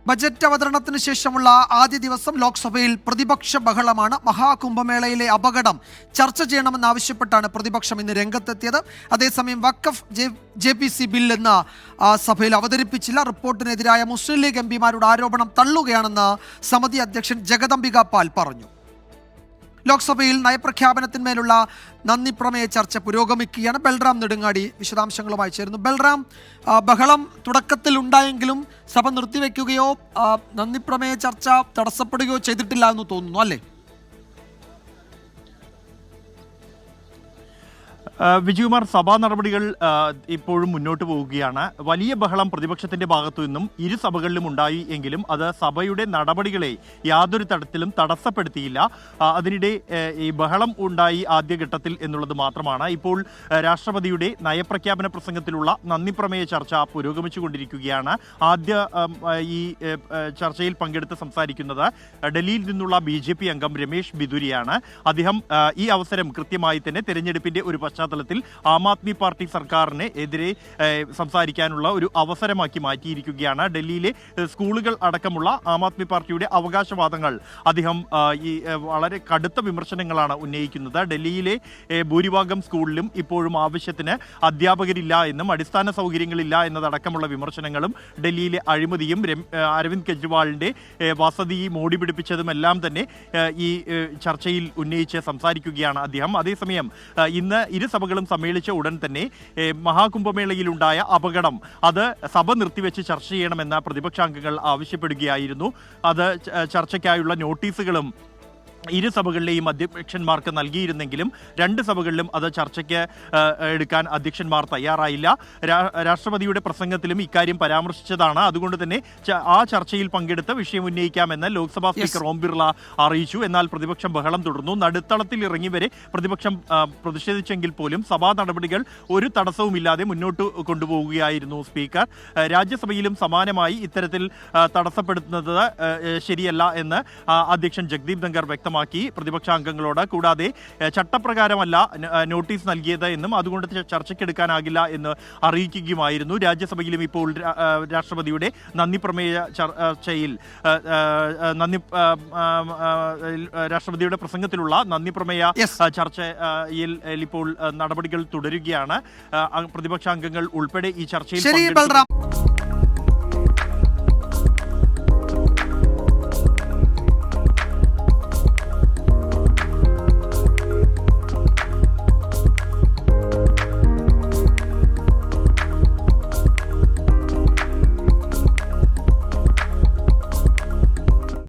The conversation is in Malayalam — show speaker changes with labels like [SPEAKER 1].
[SPEAKER 1] ബജറ്റ് അവതരണത്തിന് ശേഷമുള്ള ആദ്യ ദിവസം ലോക്സഭയിൽ പ്രതിപക്ഷ ബഹളമാണ്. മഹാകുംഭമേളയിലെ അപകടം ചർച്ച ചെയ്യണമെന്നാവശ്യപ്പെട്ടാണ് പ്രതിപക്ഷം ഇന്ന് രംഗത്തെത്തിയത്. അതേസമയം വഖഫ് JPC ബിൽ എന്ന സഭയിൽ അവതരിപ്പിച്ചില്ല. റിപ്പോർട്ടിനെതിരായ മുസ്ലിം ലീഗ് എംപിമാരുടെ ആരോപണം തള്ളുകയാണെന്ന് സമിതി അധ്യക്ഷൻ ജഗദംബിക പാൽ പറഞ്ഞു. ലോക്സഭയിൽ നയപ്രഖ്യാപനത്തിന്മേലുള്ള നന്ദി പ്രമേയ ചർച്ച പുരോഗമിക്കുകയാണ്. ബൽറാം നെടുങ്ങാടി വിശദാംശങ്ങളുമായി ചേരുന്നു. ബൽറാം, ബഹളം തുടക്കത്തിൽ ഉണ്ടായെങ്കിലും സഭ നിർത്തിവെക്കുകയോ നന്ദി പ്രമേയ ചർച്ച തടസ്സപ്പെടുകയോ ചെയ്തിട്ടില്ല എന്ന് തോന്നുന്നു, അല്ലേ?
[SPEAKER 2] വിജയകുമാർ, സഭാ നടപടികൾ ഇപ്പോഴും മുന്നോട്ട് പോവുകയാണ്. വലിയ ബഹളം പ്രതിപക്ഷത്തിന്റെ ഭാഗത്തു നിന്നും ഇരു സഭകളിലും ഉണ്ടായി എങ്കിലും അത് സഭയുടെ നടപടികളെ യാതൊരു തരത്തിലും തടസ്സപ്പെടുത്തിയില്ല. അതിനിടെ ഈ ബഹളം ഉണ്ടായി ആദ്യഘട്ടത്തിൽ എന്നുള്ളത് മാത്രമാണ്. ഇപ്പോൾ രാഷ്ട്രപതിയുടെ നയപ്രഖ്യാപന പ്രസംഗത്തിലുള്ള നന്ദിപ്രമേയ ചർച്ച പുരോഗമിച്ചുകൊണ്ടിരിക്കുകയാണ്. ഈ ചർച്ചയിൽ പങ്കെടുത്ത് സംസാരിക്കുന്നത് ഡൽഹിയിൽ നിന്നുള്ള BJP അംഗം രമേശ് ബിദുരിയാണ്. അദ്ദേഹം ഈ അവസരം കൃത്യമായി തന്നെ തെരഞ്ഞെടുപ്പിന്റെ ഒരു പശ്ചാത്തലത്തിൽ ആം ആദ്മി പാർട്ടി സർക്കാരിന് എതിരെ സംസാരിക്കാനുള്ള ഒരു അവസരമാക്കി മാറ്റിയിരിക്കുകയാണ്. ഡൽഹിയിലെ സ്കൂളുകൾ അടക്കമുള്ള ആം ആദ്മി പാർട്ടിയുടെ അവകാശവാദങ്ങൾ അദ്ദേഹം ഈ വളരെ കടുത്ത വിമർശനങ്ങളാണ് ഉന്നയിക്കുന്നത്. ഡൽഹിയിലെ ഭൂരിഭാഗം സ്കൂളിലും ഇപ്പോഴും ആവശ്യത്തിന് അധ്യാപകരില്ല എന്നും അടിസ്ഥാന സൗകര്യങ്ങളില്ല എന്നതടക്കമുള്ള വിമർശനങ്ങളും ഡൽഹിയിലെ അഴിമതിയും അരവിന്ദ് കെജ്രിവാളിന്റെ വസതി മോടി പിടിപ്പിച്ചതുമെല്ലാം തന്നെ ഈ ചർച്ചയിൽ ഉന്നയിച്ച് സംസാരിക്കുകയാണ് അദ്ദേഹം. അതേസമയം ഇന്ന് ഇരു സഭകളും സമ്മേളിച്ച ഉടൻ തന്നെ മഹാകുംഭമേളയിലുണ്ടായ അപകടം അത് സഭ നിർത്തിവെച്ച് ചർച്ച ചെയ്യണമെന്ന് പ്രതിപക്ഷാംഗങ്ങൾ ആവശ്യപ്പെടുകയായിരുന്നു. അത് ചർച്ചയ്ക്കായുള്ള നോട്ടീസുകളും ഇരു സഭകളിലെയും അധ്യക്ഷന്മാർക്ക് നൽകിയിരുന്നെങ്കിലും രണ്ട് സഭകളിലും അത് ചർച്ചയ്ക്ക് എടുക്കാൻ അധ്യക്ഷന്മാർ തയ്യാറായില്ല. രാഷ്ട്രപതിയുടെ പ്രസംഗത്തിലും ഇക്കാര്യം പരാമർശിച്ചതാണ്. അതുകൊണ്ട് തന്നെ ആ ചർച്ചയിൽ പങ്കെടുത്ത് വിഷയം ഉന്നയിക്കാമെന്ന് ലോക്സഭാ സ്പീക്കർ ഓം ബിർള അറിയിച്ചു. എന്നാൽ പ്രതിപക്ഷം ബഹളം തുടർന്നു. നടുത്തളത്തിൽ ഇറങ്ങി വരെ പ്രതിപക്ഷം പ്രതിഷേധിച്ചെങ്കിൽ പോലും സഭാ നടപടികൾ ഒരു തടസ്സവുമില്ലാതെ മുന്നോട്ട് കൊണ്ടുപോവുകയായിരുന്നു സ്പീക്കർ. രാജ്യസഭയിലും സമാനമായി ഇത്തരത്തിൽ തടസ്സപ്പെടുത്തുന്നത് ശരിയല്ല എന്ന് അധ്യക്ഷൻ ജഗ്ദീപ് ധങ്കർ വ്യക്തമാക്കി പ്രതിപക്ഷാംഗങ്ങളോട്. കൂടാതെ ചട്ടപ്രകാരമല്ല നോട്ടീസ് നൽകിയത് എന്നും അതുകൊണ്ട് ചർച്ചയ്ക്കെടുക്കാനാകില്ല എന്ന് അറിയിക്കുകയുമായിരുന്നു. രാജ്യസഭയിലും ഇപ്പോൾ രാഷ്ട്രപതിയുടെ നന്ദി പ്രമേയ ചർച്ചയിൽ രാഷ്ട്രപതിയുടെ പ്രസംഗത്തിലുള്ള നന്ദി പ്രമേയ ചർച്ചയിൽ ഇപ്പോൾ നടപടികൾ തുടരുകയാണ്. പ്രതിപക്ഷാംഗങ്ങൾ ഉൾപ്പെടെ ഈ ചർച്ചയിൽ